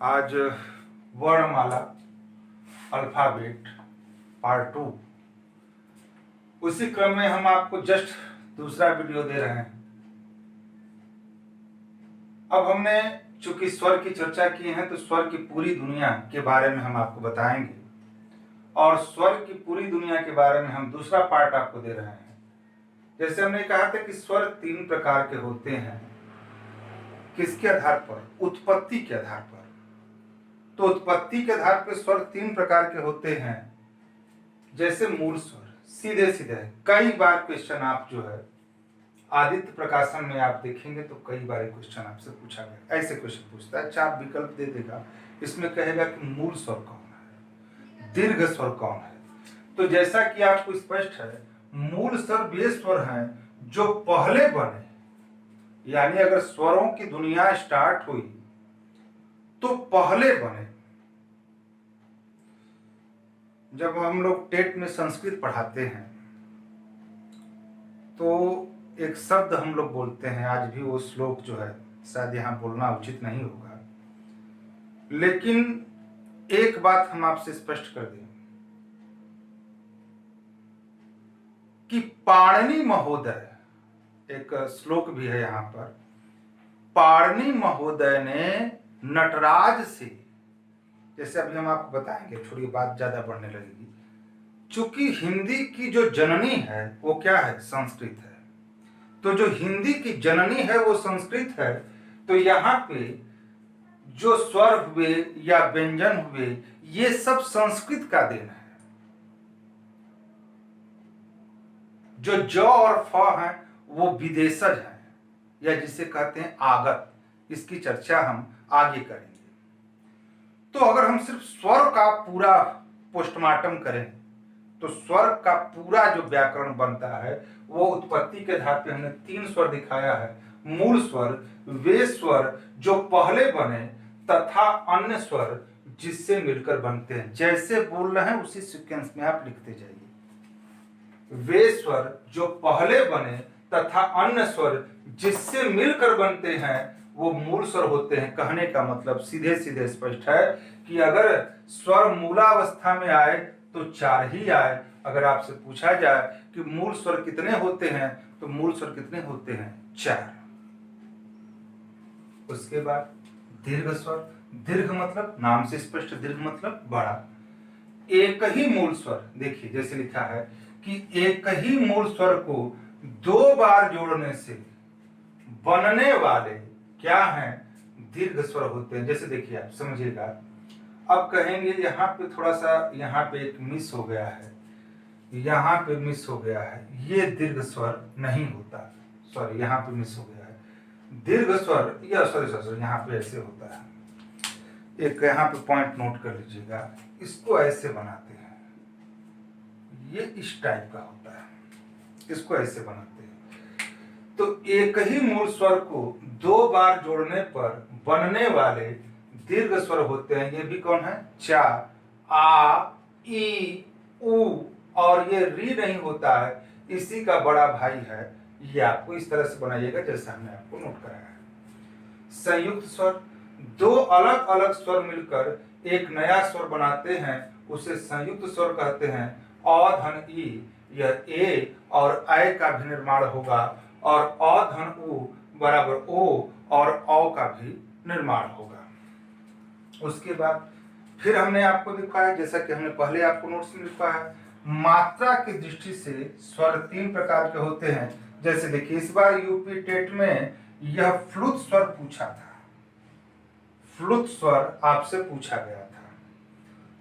आज वर्णमाला alphabet part 2। उसी क्रम में हम आपको जस्ट दूसरा वीडियो दे रहे हैं। अब हमने चूंकि स्वर की चर्चा की है तो स्वर की पूरी दुनिया के बारे में हम आपको बताएंगे, और स्वर की पूरी दुनिया के बारे में हम दूसरा पार्ट आपको दे रहे हैं। जैसे हमने कहा था कि स्वर 3 प्रकार के होते हैं। किसके आधार पर? उत्पत्ति के आधार पर। तो उत्पत्ति के आधार पर स्वर 3 प्रकार के होते हैं। जैसे मूल स्वर, सीधे सीधे कई बार क्वेश्चन आप जो है आदित्य प्रकाशन में आप देखेंगे तो कई बार क्वेश्चन आपसे पूछा गया। ऐसे क्वेश्चन पूछता है, 4 विकल्प दे देगा, इसमें कहेगा कि मूल स्वर कौन है, दीर्घ स्वर कौन है। तो जैसा कि आपको स्पष्ट है, मूल स्वर वे स्वर हैं जो पहले बने, यानी अगर स्वरों की दुनिया स्टार्ट हुई तो पहले बने। जब हम लोग टेट में संस्कृत पढ़ाते हैं तो एक शब्द हम लोग बोलते हैं, आज भी वो श्लोक जो है शायद यहाँ बोलना उचित नहीं होगा, लेकिन एक बात हम आपसे स्पष्ट कर दें कि पाणिनि महोदय, एक श्लोक भी है यहाँ पर, पाणिनि महोदय ने नटराज से, जैसे अभी हम आपको बताएंगे, थोड़ी बात ज्यादा बढ़ने लगेगी, चूंकि हिंदी की जो जननी है वो क्या है? संस्कृत है। तो जो हिंदी की जननी है वो संस्कृत है, तो यहाँ पे जो स्वर हुए या व्यंजन हुए ये सब संस्कृत का देन है। जो ज और फ है वो विदेशज है, या जिसे कहते हैं आगत। इसकी चर्चा हम आगे करेंगे। तो अगर हम सिर्फ स्वर का पूरा पोस्टमार्टम करें तो स्वर का पूरा जो व्याकरण बनता है वो उत्पत्ति के आधार पे हमने 3 स्वर दिखाया है। मूल स्वर वे स्वर जो पहले बने तथा अन्य स्वर जिससे मिलकर बनते हैं। जैसे बोल रहे हैं उसी सीक्वेंस में आप लिखते जाइए। वे स्वर जो पहले बने तथा अन्य स्वर जिससे मिलकर बनते हैं वो मूल स्वर होते हैं। कहने का मतलब सीधे सीधे स्पष्ट है कि अगर स्वर मूलावस्था में आए तो 4 ही आए। अगर आपसे पूछा जाए कि मूल स्वर कितने होते हैं तो मूल स्वर कितने होते हैं? 4। उसके बाद दीर्घ स्वर। दीर्घ मतलब नाम से स्पष्ट, दीर्घ मतलब बड़ा। एक ही मूल स्वर, देखिए जैसे लिखा है कि एक ही मूल स्वर को 2 बार जोड़ने से बनने वाले क्या हैं? दीर्घ स्वर होते हैं। जैसे देखिए आप समझिएगा, अब कहेंगे यहाँ पे थोड़ा सा, यहाँ पे एक मिस हो गया है, यहाँ पे मिस हो गया है, ये दीर्घ स्वर नहीं होता, सॉरी यहाँ पे मिस हो गया है। दीर्घ स्वर या सॉरी यहाँ पे ऐसे होता है। एक यहाँ पे पॉइंट नोट कर लीजिएगा, इसको ऐसे बनाते हैं, ये इस टाइप का होता है, इसको ऐसे बनाते हैं। तो एक ही मूल स्वर को 2 बार जोड़ने पर बनने वाले दीर्घ स्वर होते हैं। ये भी कौन है? 4। आ, ई, उ, और ये री नहीं होता है, इसी का बड़ा भाई है। ये आपको इस तरह से बनाइएगा जैसा हमने आपको नोट कराया है। संयुक्त स्वर, 2 अलग अलग स्वर मिलकर एक नया स्वर बनाते हैं, उसे संयुक्त स्वर कहते हैं। अ धन ई, यह ए और ऐ का भी निर्माण होगा, और अ धन उ बराबर ओ और औ का भी निर्माण होगा। उसके बाद फिर हमने आपको दिखाया, जैसा कि हमने पहले आपको नोट्स में लिखा है, मात्रा की दृष्टि से स्वर 3 प्रकार के होते हैं। जैसे देखिए, इस बार यूपी टेट में यह फ्लुत स्वर पूछा था, फ्लुत स्वर आपसे पूछा गया था।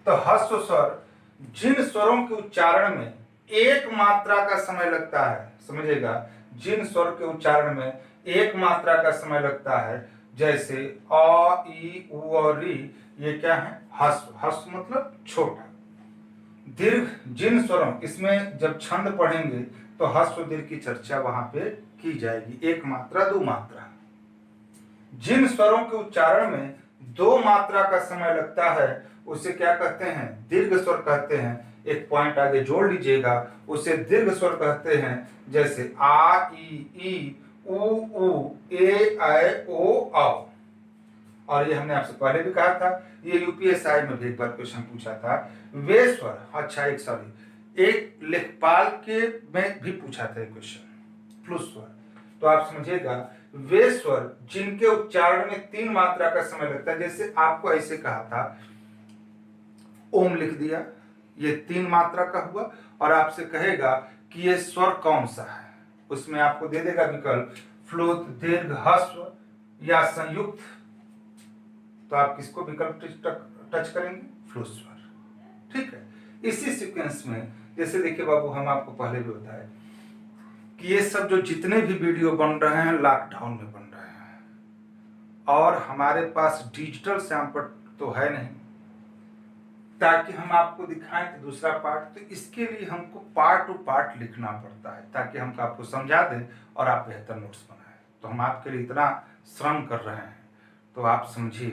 तो ह्रस्व स्वर, जिन स्वरों के उच्चारण में 1 मात्रा का समय लगता है, समझिएगा, जिन स्वर के उच्चारण में 1 मात्रा का समय लगता है, जैसे अ, ई, उ और री, ये क्या है? ह्रस्व। ह्रस्व मतलब छोटा। दीर्घ, जिन स्वरों, इसमें जब छंद पढ़ेंगे तो ह्रस्व दीर्घ की चर्चा वहां पे की जाएगी, 1 मात्रा 2 मात्रा। जिन स्वरों के उच्चारण में 2 मात्रा का समय लगता है उसे क्या कहते हैं? दीर्घ स्वर कहते हैं। एक पॉइंट आगे जोड़ लीजिएगा, उसे दीर्घ स्वर कहते हैं। जैसे आ, ई, उ, ए, ऐ, ओ, औ। और ये हमने आपसे पहले भी कहा था, ये यूपीएसआई में भी एक बार क्वेश्चन पूछा था। वे स्वर, अच्छा एक सॉरी, एक लेखपाल के में भी पूछा था क्वेश्चन, फ्लू स्वर। तो आप समझिएगा, वे स्वर जिनके उच्चारण में 3 मात्रा का समय लगता है, जैसे आपको ऐसे कहा था ओम लिख दिया, ये 3 मात्रा का हुआ, और आपसे कहेगा कि ये स्वर कौन सा है, उसमें आपको दे देगा विकल्प फ्लुत, दीर्घ, ह्रस्व या संयुक्त। तो आप किसको विकल्प टच करेंगे? फ्लू स्वर। ठीक है। इसी सीक्वेंस में जैसे देखिए बाबू, हम आपको पहले भी बताए कि ये सब जो जितने भी वीडियो बन रहे हैं लॉकडाउन में बन रहे हैं, और हमारे पास डिजिटल सैंपल तो है नहीं ताकि हम आपको दिखाएं कि दूसरा पार्ट, तो इसके लिए हमको पार्ट टू पार्ट लिखना पड़ता है ताकि हम आपको समझा दें और आप बेहतर नोट्स बनाएं। तो हम आपके लिए इतना श्रम कर रहे हैं, तो आप समझिए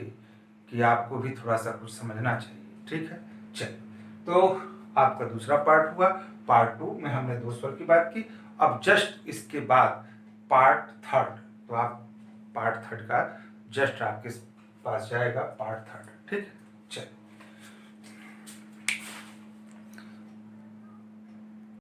कि आपको भी थोड़ा सा कुछ समझना चाहिए। ठीक है, चलिए, तो आपका दूसरा पार्ट हुआ। पार्ट 2 में हमने 2 स्वर की बात की। अब जस्ट इसके बाद पार्ट 3, तो आप पार्ट 3 का जस्ट आपके पास जाएगा पार्ट 3। ठीक है, चलिए।